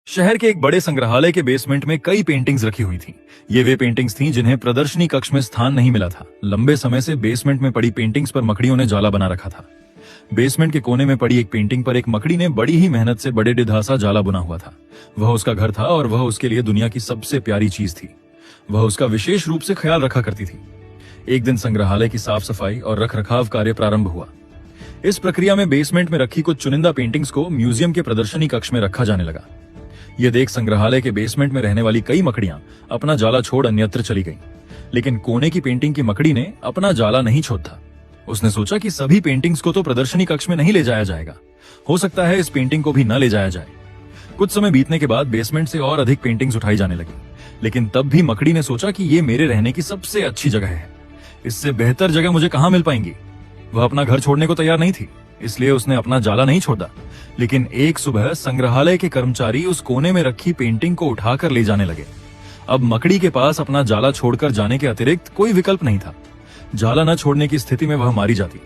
शहर के एक बड़े संग्रहालय के बेसमेंट में कई पेंटिंग्स रखी हुई थीं। ये वे पेंटिंग्स थीं जिन्हें प्रदर्शनी कक्ष में स्थान नहीं मिला था। लंबे समय से बेसमेंट में पड़ी पेंटिंग्स पर मकड़ियों ने जाला बना रखा था। बेसमेंट के कोने में पड़ी एक पेंटिंग पर एक मकड़ी ने बड़ी ही मेहनत से बड़े डिधासा जाला बुना हुआ था। वह उसका घर था और वह उसके लिए दुनिया की सबसे प्यारी चीज थी। वह उसका विशेष रूप से ख्याल रखा करती थी। एक दिन संग्रहालय की साफ सफाई और रखरखाव कार्य प्रारंभ हुआ। इस प्रक्रिया में बेसमेंट में रखी कुछ चुनिंदा पेंटिंग्स को म्यूजियम के प्रदर्शनी कक्ष में रखा जाने लगा। यह देख संग्रहालय के बेसमेंट में रहने वाली कई मकड़ियां अपना जाला छोड़ अन्यत्र चली गईं। लेकिन कोने की पेंटिंग की मकड़ी ने अपना जाला नहीं छोड़ा। उसने सोचा कि सभी पेंटिंग्स को तो प्रदर्शनी कक्ष में नहीं ले जाया जाएगा, हो सकता है इस पेंटिंग को भी न ले जाया जाए। कुछ समय बीतने के बाद बेसमेंट से और अधिक पेंटिंग्स उठाई जाने लगी, लेकिन तब भी मकड़ी ने सोचा कि ये मेरे रहने की सबसे अच्छी जगह है, इससे बेहतर जगह मुझे कहां मिल पाएंगी। वह अपना घर छोड़ने को तैयार नहीं थी, इसलिए उसने अपना जाला नहीं छोड़ा। लेकिन एक सुबह संग्रहालय के कर्मचारी उस कोने में रखी पेंटिंग को उठाकर ले जाने लगे। अब मकड़ी के पास अपना जाला छोड़कर जाने के अतिरिक्त कोई विकल्प नहीं था। जाला न छोड़ने की स्थिति में वह मारी जाती।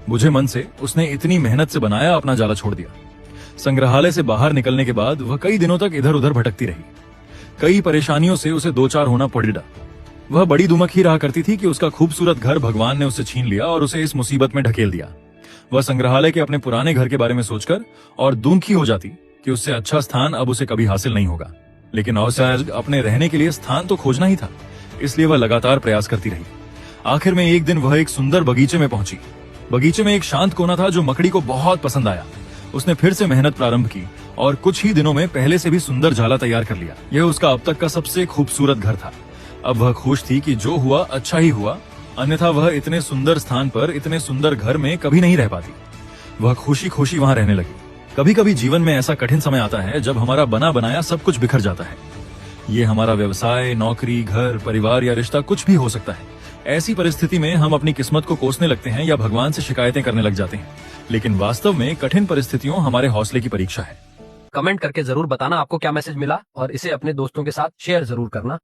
बुझे मन से उसने इतनी मेहनत से बनाया अपना जाला छोड़ दिया। संग्रहालय से बाहर निकलने के बाद वह कई दिनों तक इधर उधर भटकती रही। कई परेशानियों से उसे दो चार होना पड़ा। वह बड़ी दुमक ही रहा करती थी कि उसका खूबसूरत घर भगवान ने उससे छीन लिया और उसे इस मुसीबत में ढकेल दिया। वह संग्रहालय के अपने पुराने घर के बारे में सोचकर और दुखी हो जाती कि उससे अच्छा स्थान अब उसे कभी हासिल नहीं होगा। लेकिन अवसर अपने रहने के लिए स्थान तो खोजना ही था, इसलिए वह लगातार प्रयास करती रही। आखिर में एक दिन वह एक सुंदर बगीचे में पहुंची। बगीचे में एक शांत कोना था जो मकड़ी को बहुत पसंद आया। उसने फिर से मेहनत प्रारंभ की और कुछ ही दिनों में पहले से भी सुंदर जाला तैयार कर लिया। यह उसका अब तक का सबसे खूबसूरत घर था। अब वह खुश थी कि जो हुआ अच्छा ही हुआ, अन्यथा वह इतने सुंदर स्थान पर इतने सुंदर घर में कभी नहीं रह पाती। वह खुशी खुशी वहां रहने लगी। कभी कभी जीवन में ऐसा कठिन समय आता है जब हमारा बना बनाया सब कुछ बिखर जाता है। ये हमारा व्यवसाय, नौकरी, घर, परिवार या रिश्ता कुछ भी हो सकता है। ऐसी परिस्थिति में हम अपनी किस्मत को कोसने लगते हैं या भगवान से शिकायतें करने लग जाते हैं। लेकिन वास्तव में कठिन परिस्थितियों हमारे हौसले की परीक्षा है। कमेंट करके जरूर बताना आपको क्या मैसेज मिला और इसे अपने दोस्तों के साथ शेयर जरूर करना।